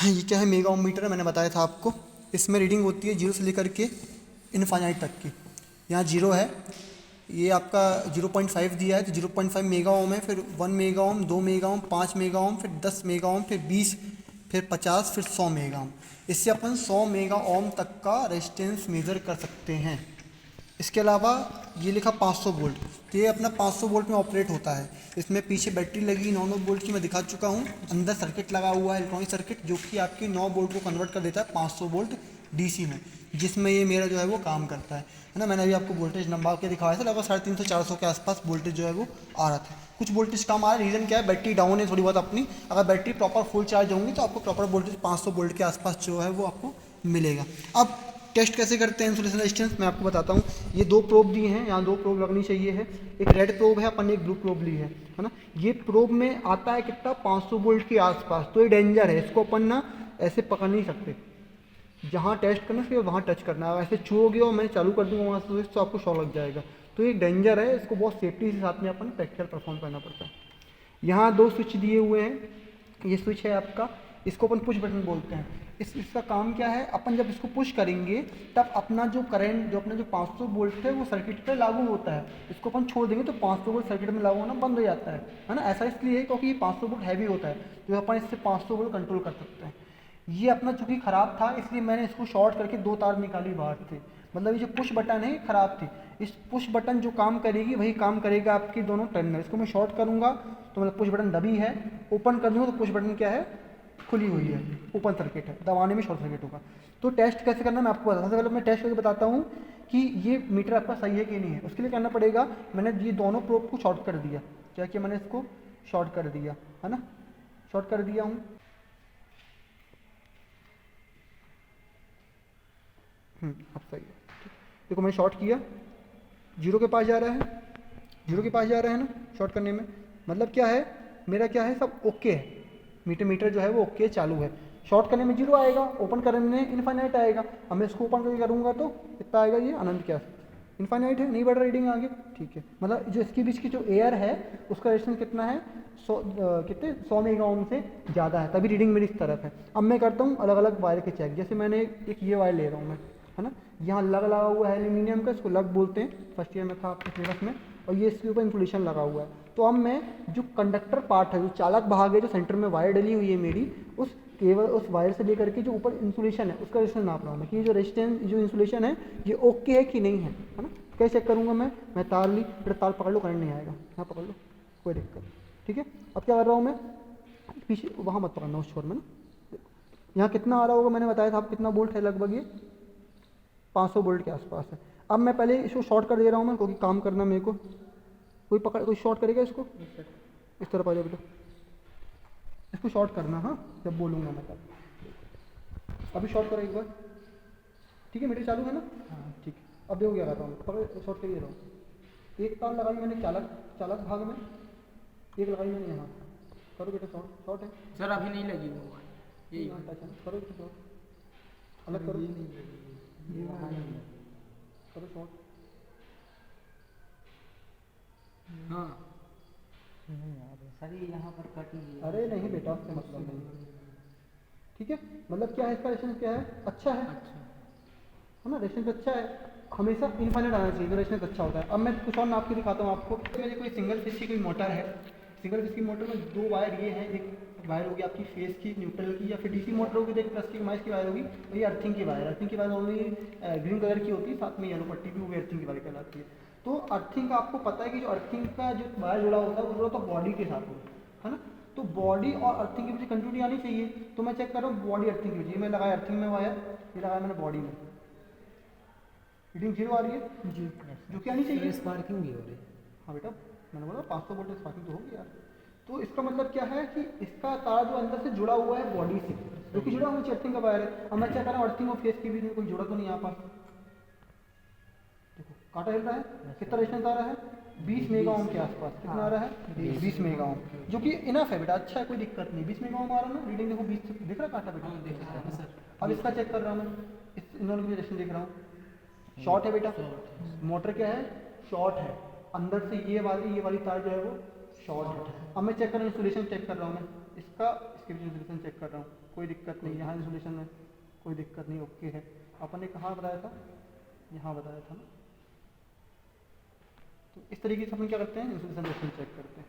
हाँ, ये क्या है, मेगा ओम मीटर है, मैंने बताया था आपको। इसमें रीडिंग होती है जीरो से लेकर के इनफाइनाइट तक की। यहाँ जीरो है, ये आपका 0.5 दिया है तो 0.5 मेगा ओम है, फिर 1 mega ohm, 2 mega ohm, 5 mega ohm, फिर 10 मेगा ओम, फिर 20, फिर 50, फिर 100 मेगा ओम। इससे अपन 100 मेगा ओम तक का रेजिस्टेंस मेज़र कर सकते हैं। इसके अलावा ये लिखा 500 वोल्ट, तो ये अपना 500 वोल्ट में ऑपरेट होता है। इसमें पीछे बैटरी लगी 9 वोल्ट की, मैं दिखा चुका हूँ। अंदर सर्किट लगा हुआ है, इलेक्ट्रॉनिक सर्किट, जो कि आपकी 9 वोल्ट को कन्वर्ट कर देता है 500 वोल्ट डीसी में, जिसमें ये मेरा जो है वो काम करता है ना। मैंने अभी आपको वोल्टेज नंबर के दिखाया था, लगभग 350-400 के आसपास वोल्टेज जो है वो आ रहा था। कुछ वोल्टेज कम आ रहा है, रीज़न क्या है, बैटरी डाउन है थोड़ी बहुत अपनी। अगर बैटरी प्रॉपर फुल चार्ज होंगी तो आपको प्रॉपर वोल्टेज 500 वोल्ट के आसपास जो है वो आपको मिलेगा। अब टेस्ट कैसे करते हैं इंसुलेशन रेजिस्टेंस, मैं आपको बताता हूँ। ये दो प्रोब दिए हैं, यहाँ दो प्रोब लगनी चाहिए है। एक रेड प्रोब है, अपन ने एक ब्लू प्रोब ली है ना। ये प्रोब में आता है कितना, 500 वोल्ट के आसपास। तो ये डेंजर है, इसको अपन ना ऐसे पकड़ नहीं सकते। जहाँ टेस्ट करना है वहाँ टच करना है। ऐसे छूओगे और मैं चालू कर दूंगा वहाँ से तो आपको शॉक लग जाएगा। तो ये डेंजर है, इसको बहुत सेफ्टी के साथ में अपन प्रैक्टिकल परफॉर्म करना पड़ता है। यहाँ दो स्विच दिए हुए हैं, ये स्विच है आपका, इसको अपन पुश बटन बोलते हैं। इसका काम क्या है, अपन जब इसको पुश करेंगे तब अपना जो करंट, जो अपना जो 500 वोल्ट है वो सर्किट पे लागू होता है। इसको अपन छोड़ देंगे तो 500 वोल्ट सर्किट में लागू होना बंद हो जाता है ना। ऐसा इसलिए है क्योंकि ये 500 वोल्ट हैवी होता है, तो अपन इससे 500 वोल्ट कंट्रोल कर सकते हैं। ये अपना चूंकि ख़राब था इसलिए मैंने इसको शॉर्ट करके दो तार निकाली बाहर से। मतलब ये जो पुश बटन है ये ख़राब थी। इस पुश बटन जो काम करेगी वही काम करेगा आपकी दोनों टर्मिनल। इसको मैं शॉर्ट करूँगा तो मतलब पुश बटन दबी है, ओपन कर दूँगा तो पुश बटन क्या है, खुली हुई है, ओपन सर्किट है, दबाने में शॉर्ट सर्किट होगा। तो टेस्ट कैसे करना मैं आपको बताता हूँ। सबसे पहले मैं टेस्ट करके बताता हूँ कि ये मीटर आपका सही है कि नहीं है। उसके लिए करना पड़ेगा, मैंने ये दोनों प्रोब को शॉर्ट कर दिया। क्या किया मैंने, इसको शॉर्ट कर दिया है ना, शॉर्ट कर दिया हूँ। अब सही है। देखो मैंने शॉर्ट किया, जीरो के पास जा रहा है, जीरो के पास जा रहा है ना शॉर्ट करने में। मतलब क्या है, मेरा क्या है, सब ओके है। मीटर मीटर जो है वो ओके चालू है। शॉर्ट करने में जीरो आएगा, ओपन करने में इनफाइनाइट आएगा। अब मैं इसको ओपन करके करूँगा तो कितना आएगा, ये अनंत क्या इनफाइनाइट है, नहीं बढ़ रहा रीडिंग आगे। ठीक है, मतलब जो इसके बीच की जो एयर है उसका रेजिस्टेंस कितना है, 100 कितने 100 मेगा ओम से ज़्यादा है, तभी रीडिंग मेरी इस तरफ है। अब मैं करता हूँ अलग अलग वायर के चेक। जैसे मैंने एक ये वायर ले रहा हूँ मैं, है ना। यहाँ लग लगा हुआ है एल्यूमिनियम का, इसको लग बोलते हैं, फर्स्ट ईयर में था आपके सिलेबस में। और ये इसके ऊपर इंसुलेशन लगा हुआ है। तो अब मैं जो कंडक्टर पार्ट है, जो चालक भाग है, जो सेंटर में वायर डली हुई है मेरी, उस केवल उस वायर से लेकर के जो ऊपर इंसुलेशन है उसका रेजिस्टेंस नाप रहा हूँ मैं कि ये जो रेजिस्टेंस, जो इंसुलेशन है ये ओके है कि नहीं है ना। कैसे चेक करूँगा मैं तार ली, फिर तार पकड़ लो, करंट नहीं आएगा, यहाँ पकड़ लो, कोई दिक्कत नहीं। ठीक है, अब क्या कर रहा हूँ मैं, पीछे वहाँ मत पकड़ना उस छोर में ना। यहाँ कितना आ रहा होगा, मैंने बताया था आपको कितना वोल्ट है, लगभग ये 500 वोल्ट के आसपास है। अब मैं पहले इसको शॉर्ट कर दे रहा हूँ मैं, क्योंकि काम करना मेरे को। कोई शॉर्ट करेगा इसको, इस तरफ आ जाओ बेटा, इसको शॉर्ट करना, हाँ जब बोलूँगा मैं तब। अभी शॉर्ट करो एक बार, ठीक है, मीटर चालू है ना, हाँ ठीक है। अब देखो क्या कर रहा हूँ, पकड़ शॉर्ट कर दे रहा हूँ। एक तार लगाई मैंने चालक चालक भाग में, एक लगाई मैंने यहाँ। करो बेटा शॉर्ट, शॉर्ट है सर अभी नहीं लगी वो यही यहाँ टच है, करो बेटा शॉर्ट, अलग करो, ये करो शॉर्ट। हाँ सर यहाँ पर कट नहीं है। अरे नहीं बेटा, उससे मतलब नहीं। ठीक है, मतलब क्या है, इसका रेजिस्टेंस क्या है, अच्छा है, है ना, रेजिस्टेंस अच्छा है। हमेशा इनफाइनाइट आना चाहिए, रेजिस्टेंस अच्छा होता है। अब मैं कुछ और नाप के दिखाता हूँ आपको। मेरे कोई सिंगल फेस की कोई मोटर है, सिंगल फेस की मोटर में दो वायर ये हैं, एक वायर होगी आपकी फेस की, न्यूट्रल की, या फिर डीसी मोटर होगी तो एक प्लस की माइनस की वायर होगी, और ये अर्थिंग की वायर। अर्थिंग की वायर नॉर्मली ग्रीन कलर की होती है, साथ में येलो पट्टी भी, वो भी अर्थिंग की वायर कहलाती है। तो अर्थिंग का आपको पता है कि जो अर्थिंग का जो वायर जुड़ा होता है वो जुड़ा होता है बॉडी के साथ होता है ना। तो बॉडी और अर्थिंग के बीच कंटिन्यूटी आनी चाहिए। तो मैं चेक कर रहा हूँ बॉडी अर्थिंग के बीच, मैं लगाया अर्थिंग में वायर, ये लगाया मैंने बॉडी में, रीडिंग जीरो आ रही है जी, जो कि आनी चाहिए। स्पार्किंग भी हो रही है। हाँ बेटा, मैंने बोला 500 वोल्ट स्पार्किंग तो होगी यार। तो इसका मतलब क्या है कि इसका तार जो अंदर से जुड़ा हुआ है बॉडी से, जो कि जुड़ा हुआ है अर्थिंग का वायर है। अब मैं चेक कर रहा हूँ अर्थिंग और फेस के बीच में कोई जुड़ा तो नहीं यहाँ पर। देखो कांटा हिल रहा है, कितना रेजिस्टेंस आ रहा है, 20 मेगा ओम के आसपास। कितना आ रहा है, 20 मेगा ओम, जो कि इनफ है बेटा, अच्छा है, कोई दिक्कत नहीं। 20 मेगा ओम आ रहा है ना, रीडिंग देखो 20 दिख रहा है कांटा बेटा, हाँ देख रहा है सर। अब इसका चेक कर रहा हूँ मैं, इस इन दोनों की रेजिस्टेंस देख रहा हूँ, शॉर्ट है बेटा, मोटर क्या है, शॉर्ट है। अंदर से ये वाली तार जो है वो शॉर्ट है। अब मैं चेक कर रहा हूँ इंसुलेशन चेक कर रहा हूँ मैं इसका, इसके बीच इंसुलेशन चेक कर रहा हूँ, कोई दिक्कत नहीं, यहाँ इंसुलेशन में कोई दिक्कत नहीं, ओके है। अपन ने कहाँ बताया था, यहाँ बताया था ना। तो इस तरीके से अपन क्या करते हैं, इंसुलेशन रेशियो चेक करते हैं।